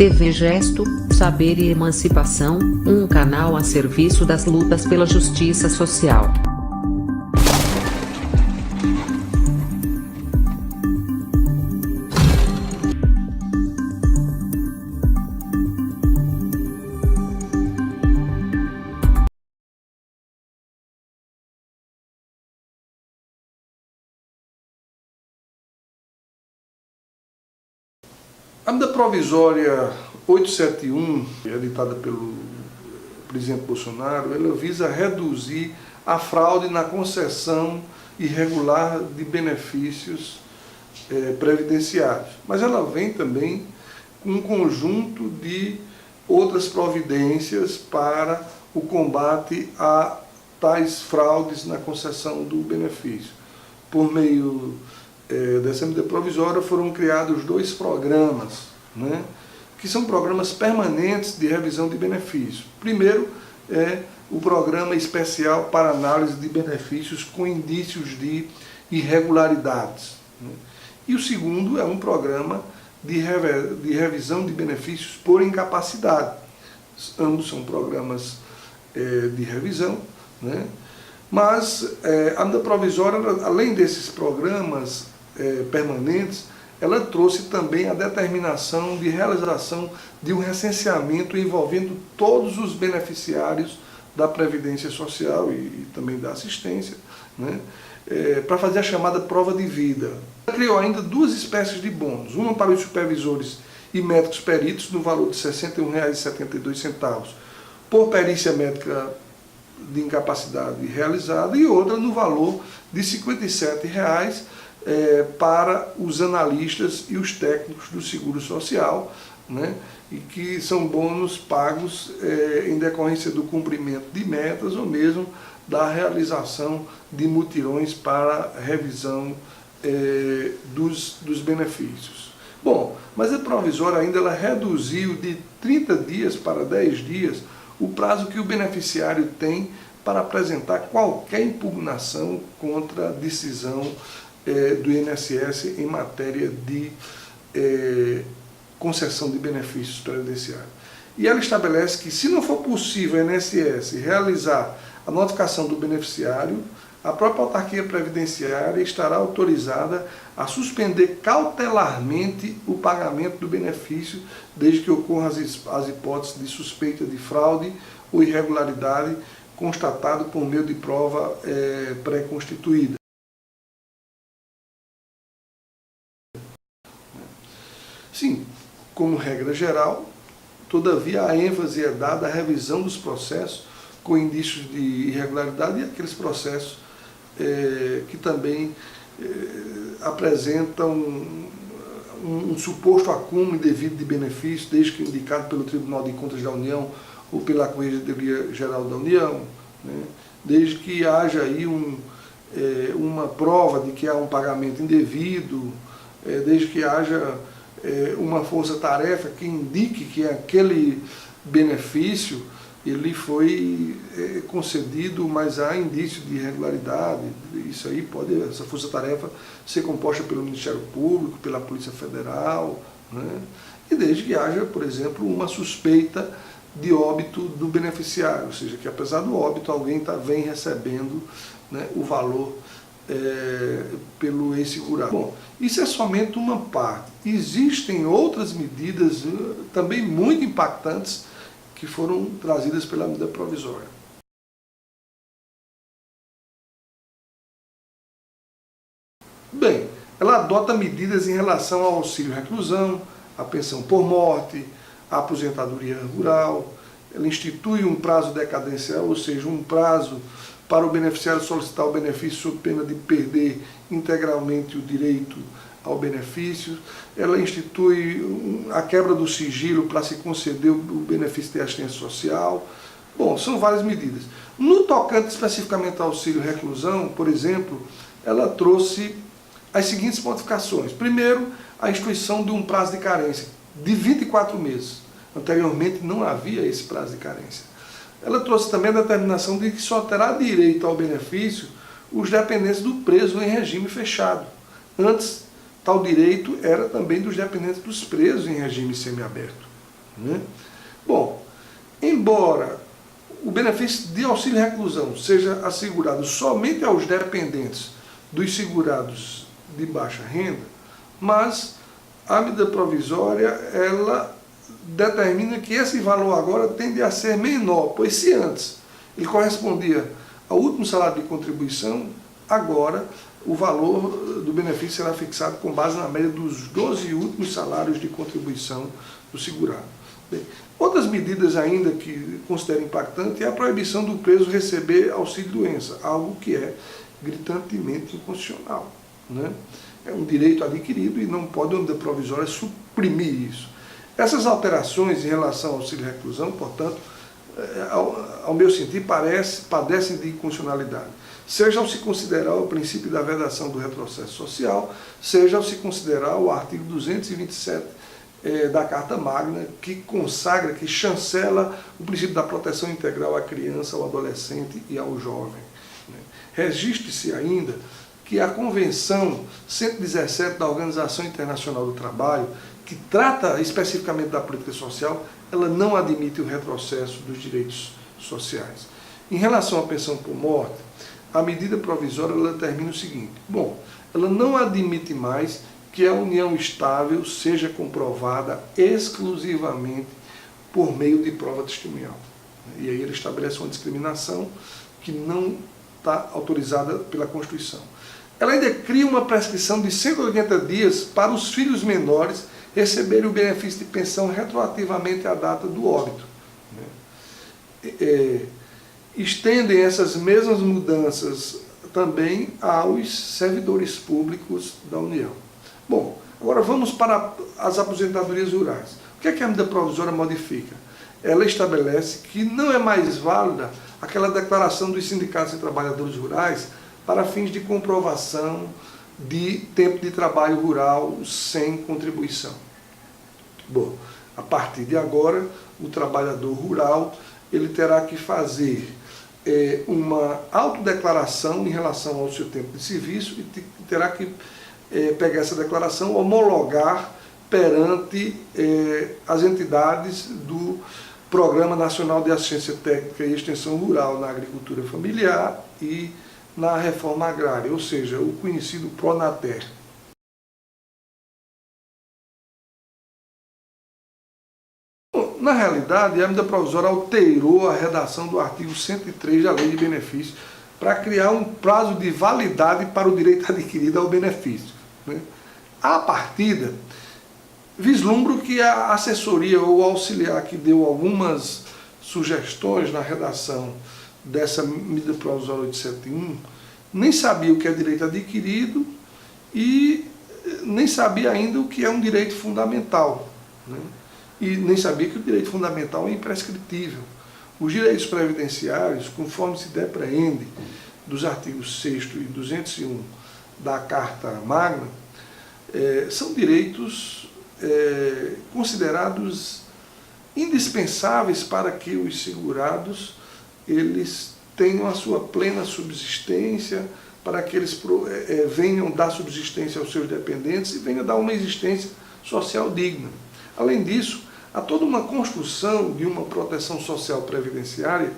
TV Gesto, Saber e Emancipação, um canal a serviço das lutas pela justiça social. A medida provisória 871, editada pelo presidente Bolsonaro, ela visa reduzir a fraude na concessão irregular de benefícios previdenciários. Mas ela vem também com um conjunto de outras providências para o combate a tais fraudes na concessão do benefício. Por meio dessa medida provisória foram criados 2 programas, que são programas permanentes de revisão de benefícios. Primeiro é o Programa Especial para Análise de Benefícios com Indícios de Irregularidades. E o segundo é um programa de revisão de benefícios por incapacidade. Ambos são programas de revisão, mas a medida provisória, além desses programas permanentes, ela trouxe também a determinação de realização de um recenseamento envolvendo todos os beneficiários da Previdência Social e também da assistência, para fazer a chamada prova de vida. Ela criou ainda 2 espécies de bônus, uma para os supervisores e médicos peritos no valor de R$ 61,72 por perícia médica de incapacidade realizada e outra no valor de R$ 57,00 para os analistas e os técnicos do Seguro Social, e que são bônus pagos em decorrência do cumprimento de metas ou mesmo da realização de mutirões para revisão dos benefícios. Bom, mas a provisória ainda ela reduziu de 30 dias para 10 dias o prazo que o beneficiário tem para apresentar qualquer impugnação contra a decisão do INSS em matéria de concessão de benefícios previdenciários. E ela estabelece que, se não for possível o INSS realizar a notificação do beneficiário, a própria autarquia previdenciária estará autorizada a suspender cautelarmente o pagamento do benefício, desde que ocorram as hipóteses de suspeita de fraude ou irregularidade constatado por meio de prova pré-constituída. Sim, como regra geral, todavia a ênfase é dada à revisão dos processos com indícios de irregularidade e aqueles processos que também apresentam um suposto acúmulo indevido de benefícios, desde que indicado pelo Tribunal de Contas da União ou pela Corregedoria Geral da União, desde que haja aí uma prova de que há um pagamento indevido, desde que haja uma força-tarefa que indique que aquele benefício ele foi concedido, mas há indício de irregularidade. Isso aí essa força-tarefa ser composta pelo Ministério Público, pela Polícia Federal, e desde que haja, por exemplo, uma suspeita de óbito do beneficiário, ou seja, que apesar do óbito alguém vem recebendo o valor pelo ex-segurado. Bom, isso é somente uma parte. Existem outras medidas também muito impactantes que foram trazidas pela medida provisória. Bem, ela adota medidas em relação ao auxílio-reclusão, à pensão por morte, à aposentadoria rural, ela institui um prazo decadencial, ou seja, um prazo para o beneficiário solicitar o benefício sob pena de perder integralmente o direito ao benefício. Ela institui a quebra do sigilo para se conceder o benefício de assistência social. Bom, são várias medidas. No tocante especificamente ao auxílio-reclusão, por exemplo, ela trouxe as seguintes modificações. Primeiro, a instituição de um prazo de carência de 24 meses. Anteriormente não havia esse prazo de carência. Ela trouxe também a determinação de que só terá direito ao benefício os dependentes do preso em regime fechado. Antes, tal direito era também dos dependentes dos presos em regime semiaberto. né? Bom, embora o benefício de auxílio-reclusão seja assegurado somente aos dependentes dos segurados de baixa renda, mas a medida provisória, ela determina que esse valor agora tende a ser menor, pois se antes ele correspondia ao último salário de contribuição, agora o valor do benefício será fixado com base na média dos 12 últimos salários de contribuição do segurado. Bem, outras medidas ainda que considero impactante é a proibição do preso receber auxílio-doença, algo que é gritantemente inconstitucional, né? É um direito adquirido e não pode uma medida provisória suprimir isso. Essas alterações em relação ao auxílio-reclusão, portanto, ao meu sentir, padecem de inconstitucionalidade. Seja ao se considerar o princípio da vedação do retrocesso social, seja ao se considerar o artigo 227 da Carta Magna, que consagra, que chancela o princípio da proteção integral à criança, ao adolescente e ao jovem. Registre-se ainda que a Convenção 117 da Organização Internacional do Trabalho, que trata especificamente da política social, ela não admite o retrocesso dos direitos sociais. Em relação à pensão por morte, a medida provisória ela determina o seguinte: bom, ela não admite mais que a união estável seja comprovada exclusivamente por meio de prova testemunhal. E aí ele estabelece uma discriminação que não está autorizada pela Constituição. Ela ainda cria uma prescrição de 180 dias para os filhos menores receberem o benefício de pensão retroativamente à data do óbito. Estendem essas mesmas mudanças também aos servidores públicos da União. Bom, agora vamos para as aposentadorias rurais. O que é que a medida provisória modifica? Ela estabelece que não é mais válida aquela declaração dos sindicatos e trabalhadores rurais para fins de comprovação de tempo de trabalho rural sem contribuição. Bom, a partir de agora, o trabalhador rural ele terá que fazer uma autodeclaração em relação ao seu tempo de serviço e terá que pegar essa declaração, homologar perante as entidades do Programa Nacional de Assistência Técnica e Extensão Rural na Agricultura Familiar e na Reforma Agrária, ou seja, o conhecido Pronater. Na realidade, a medida provisória alterou a redação do artigo 103 da Lei de Benefícios para criar um prazo de validade para o direito adquirido ao benefício. À partida, vislumbro que a assessoria ou auxiliar que deu algumas sugestões na redação dessa medida provisória 871 nem sabia o que é direito adquirido e nem sabia ainda o que é um direito fundamental, e nem sabia que o direito fundamental é imprescritível. Os direitos previdenciários, conforme se depreende dos artigos 6º e 201 da Carta Magna, são direitos considerados indispensáveis para que os segurados eles tenham a sua plena subsistência, para que eles venham dar subsistência aos seus dependentes e venham dar uma existência social digna. Além disso, há toda uma construção de uma proteção social previdenciária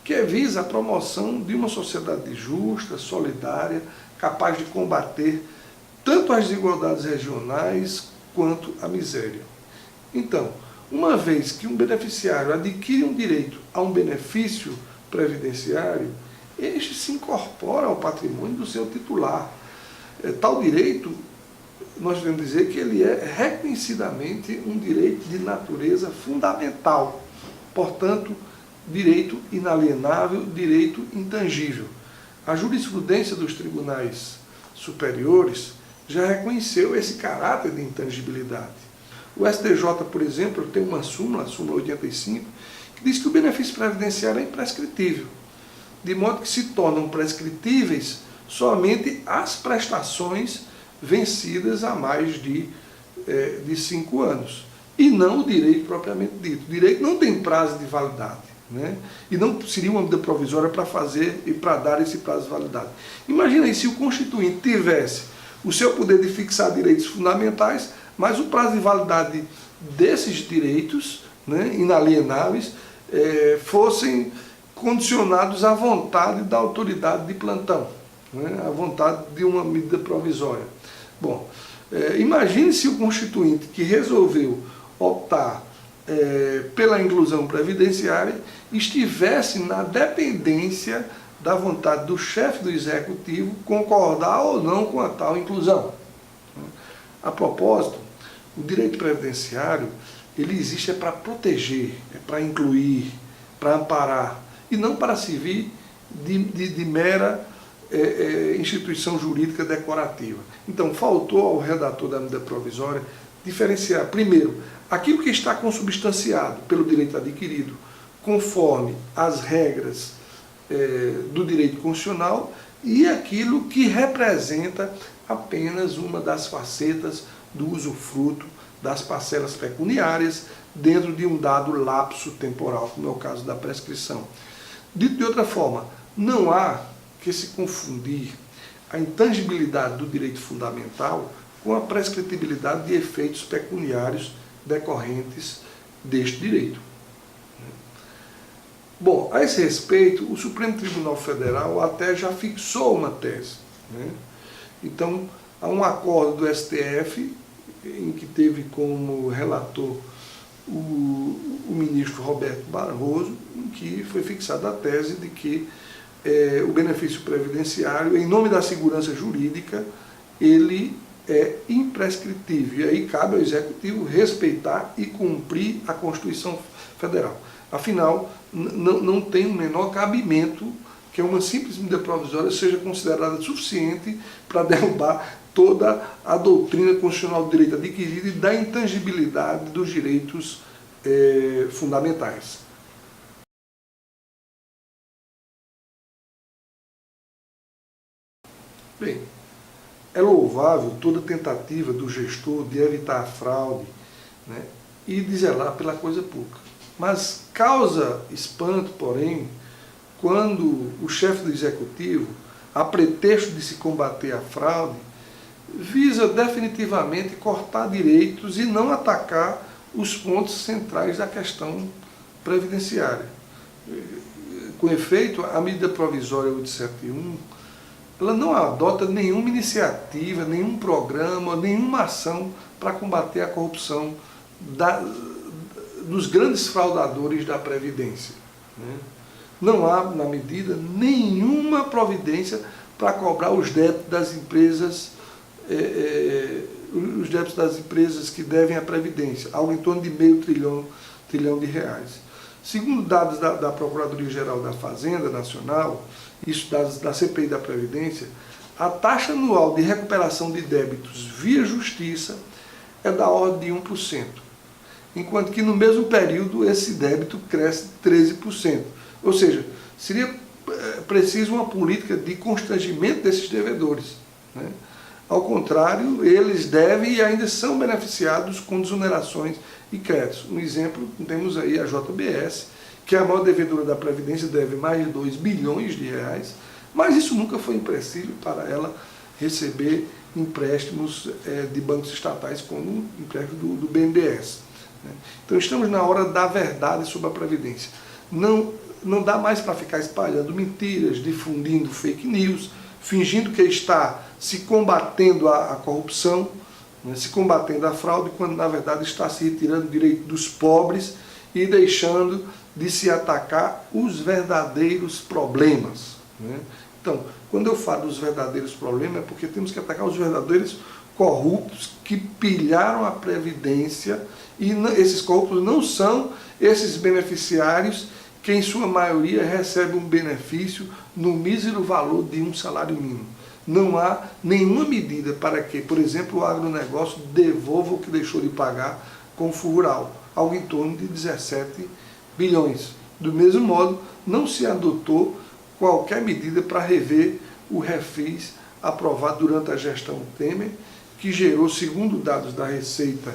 que visa a promoção de uma sociedade justa, solidária, capaz de combater tanto as desigualdades regionais quanto a miséria. Então, uma vez que um beneficiário adquire um direito a um benefício previdenciário, este se incorpora ao patrimônio do seu titular. Tal direito, nós devemos dizer que ele é reconhecidamente um direito de natureza fundamental, portanto, direito inalienável, direito intangível. A jurisprudência dos tribunais superiores já reconheceu esse caráter de intangibilidade. O STJ, por exemplo, tem uma súmula, a súmula 85, que diz que o benefício previdenciário é imprescritível, de modo que se tornam prescritíveis somente as prestações vencidas há mais de 5 anos, e não o direito propriamente dito. O direito não tem prazo de validade, e não seria uma medida provisória para fazer e para dar esse prazo de validade. Imagina aí se o Constituinte tivesse o seu poder de fixar direitos fundamentais, mas o prazo de validade desses direitos né, inalienáveis, fossem condicionados à vontade da autoridade de plantão, né, à vontade de uma medida provisória. Bom, imagine se o Constituinte, que resolveu optar pela inclusão previdenciária, estivesse na dependência da vontade do chefe do Executivo concordar ou não com a tal inclusão. A propósito, o direito previdenciário, ele existe para proteger, para incluir, para amparar, e não para servir de mera instituição jurídica decorativa. Então, faltou ao redator da medida provisória diferenciar, primeiro, aquilo que está consubstanciado pelo direito adquirido, conforme as regras do direito constitucional, e aquilo que representa apenas uma das facetas do usufruto das parcelas pecuniárias dentro de um dado lapso temporal, como é o caso da prescrição. Dito de outra forma, não há que se confundir a intangibilidade do direito fundamental com a prescritibilidade de efeitos pecuniários decorrentes deste direito. Bom, a esse respeito, o Supremo Tribunal Federal até já fixou uma tese, né? Então, há um acordo do STF, em que teve como relator o ministro Roberto Barroso, em que foi fixada a tese de que o benefício previdenciário, em nome da segurança jurídica, ele é imprescritível. E aí cabe ao Executivo respeitar e cumprir a Constituição Federal. Afinal, não tem o menor cabimento que uma simples medida provisória seja considerada suficiente para derrubar toda a doutrina constitucional do direito adquirido e da intangibilidade dos direitos fundamentais. Bem, é louvável toda tentativa do gestor de evitar a fraude, né, e de zelar pela coisa pública. Mas causa espanto, porém, quando o chefe do Executivo, a pretexto de se combater a fraude, visa definitivamente cortar direitos e não atacar os pontos centrais da questão previdenciária. Com efeito, a medida provisória 871, ela não adota nenhuma iniciativa, nenhum programa, nenhuma ação para combater a corrupção dos grandes fraudadores da Previdência, né? Não há, na medida, nenhuma providência para cobrar os débitos das empresas, os débitos das empresas que devem à Previdência, algo em torno de R$500 trilhão de reais. Segundo dados da Procuradoria-Geral da Fazenda Nacional, isso dados da CPI da Previdência, a taxa anual de recuperação de débitos via justiça é da ordem de 1%, enquanto que no mesmo período esse débito cresce 13%. Ou seja, seria preciso uma política de constrangimento desses devedores, né? Ao contrário, eles devem e ainda são beneficiados com desonerações e créditos. Um exemplo, temos aí a JBS, que é a maior devedora da Previdência, deve mais de 2 bilhões de reais, mas isso nunca foi impossível para ela receber empréstimos de bancos estatais, como o empréstimo do BNDES. Né? Então estamos na hora da verdade sobre a Previdência. Não dá mais para ficar espalhando mentiras, difundindo fake news, fingindo que está se combatendo a corrupção, né, se combatendo a fraude, quando na verdade está se retirando o direito dos pobres e deixando de se atacar os verdadeiros problemas, né? Então, quando eu falo dos verdadeiros problemas, é porque temos que atacar os verdadeiros corruptos que pilharam a Previdência, e esses corruptos não são esses beneficiários que em sua maioria recebem um benefício no mísero valor de um salário mínimo. Não há nenhuma medida para que, por exemplo, o agronegócio devolva o que deixou de pagar com o fundo rural, algo em torno de 17 bilhões. Do mesmo modo, não se adotou qualquer medida para rever o refis aprovado durante a gestão Temer, que gerou, segundo dados da Receita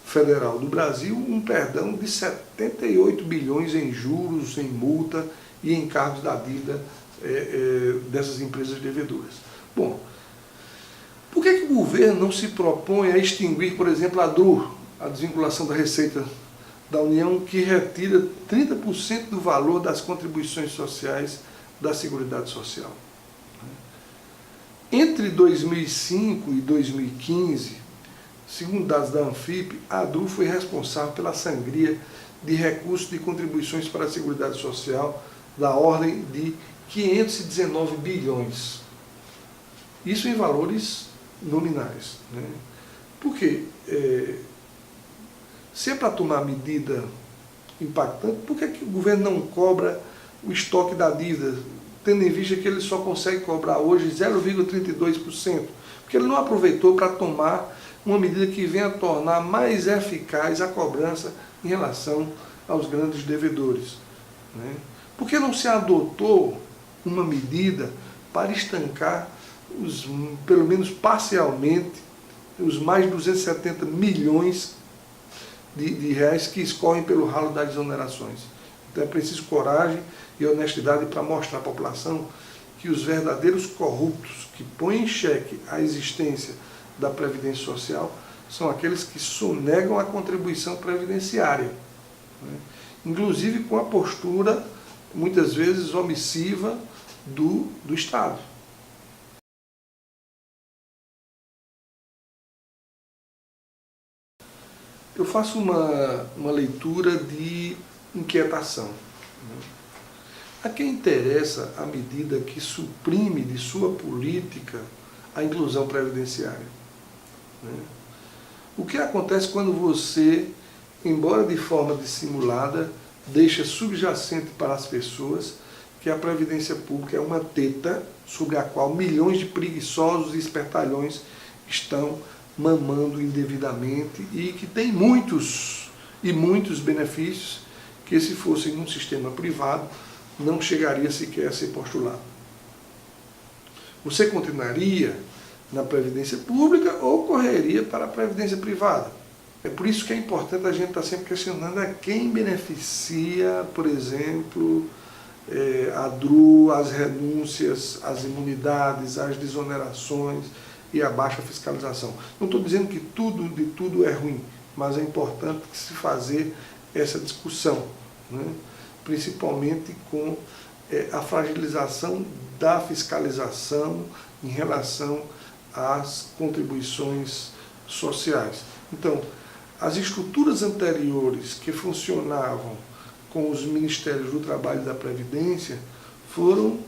Federal do Brasil, um perdão de 78 bilhões em juros, em multa e encargos da dívida dessas empresas devedoras. Bom, por que o governo não se propõe a extinguir, por exemplo, a DRU, a desvinculação da Receita da União que retira 30% do valor das contribuições sociais da Seguridade Social. Entre 2005 e 2015, segundo dados da Anfip, a ADRU foi responsável pela sangria de recursos de contribuições para a Seguridade Social da ordem de 519 bilhões. Isso em valores nominais. Por quê? Se é para tomar medida impactante, por que o governo não cobra o estoque da dívida, tendo em vista que ele só consegue cobrar hoje 0,32%? Porque ele não aproveitou para tomar uma medida que venha tornar mais eficaz a cobrança em relação aos grandes devedores. Por que não se adotou uma medida para estancar, pelo menos parcialmente, os mais de 270 milhões de reais que escorrem pelo ralo das exonerações? Então é preciso coragem e honestidade para mostrar à população que os verdadeiros corruptos que põem em xeque a existência da Previdência Social são aqueles que sonegam a contribuição previdenciária, inclusive com a postura, muitas vezes, omissiva do Estado. Eu faço uma leitura de inquietação. A quem interessa a medida que suprime de sua política a inclusão previdenciária? O que acontece quando você, embora de forma dissimulada, deixa subjacente para as pessoas que a Previdência Pública é uma teta sobre a qual milhões de preguiçosos e espertalhões estão mamando indevidamente e que tem muitos benefícios que, se fossem num sistema privado, não chegaria sequer a ser postulado? Você continuaria na Previdência Pública ou correria para a Previdência Privada? É por isso que é importante a gente estar sempre questionando a quem beneficia, por exemplo, a ADRU, as renúncias, as imunidades, as desonerações e a baixa fiscalização. Não estou dizendo que de tudo é ruim, mas é importante que se fazer essa discussão, principalmente com a fragilização da fiscalização em relação às contribuições sociais. Então, as estruturas anteriores que funcionavam com os Ministérios do Trabalho e da Previdência foram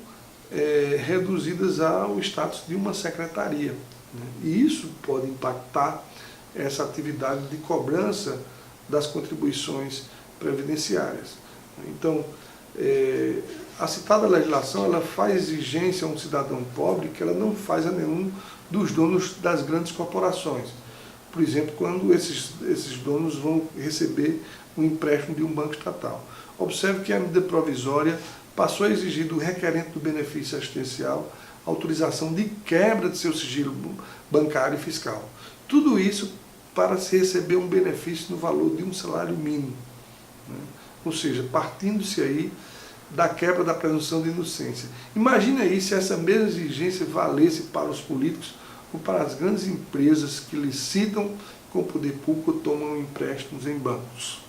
reduzidas ao status de uma secretaria. E isso pode impactar essa atividade de cobrança das contribuições previdenciárias. Então, a citada legislação ela faz exigência a um cidadão pobre que ela não faz a nenhum dos donos das grandes corporações. Por exemplo, quando esses donos vão receber um empréstimo de um banco estatal. Observe que a medida provisória passou a exigir do requerente do benefício assistencial autorização de quebra de seu sigilo bancário e fiscal. Tudo isso para se receber um benefício no valor de um salário mínimo. Ou seja, partindo-se aí da quebra da presunção de inocência. Imagine aí se essa mesma exigência valesse para os políticos ou para as grandes empresas que licitam com o poder público ou tomam empréstimos em bancos.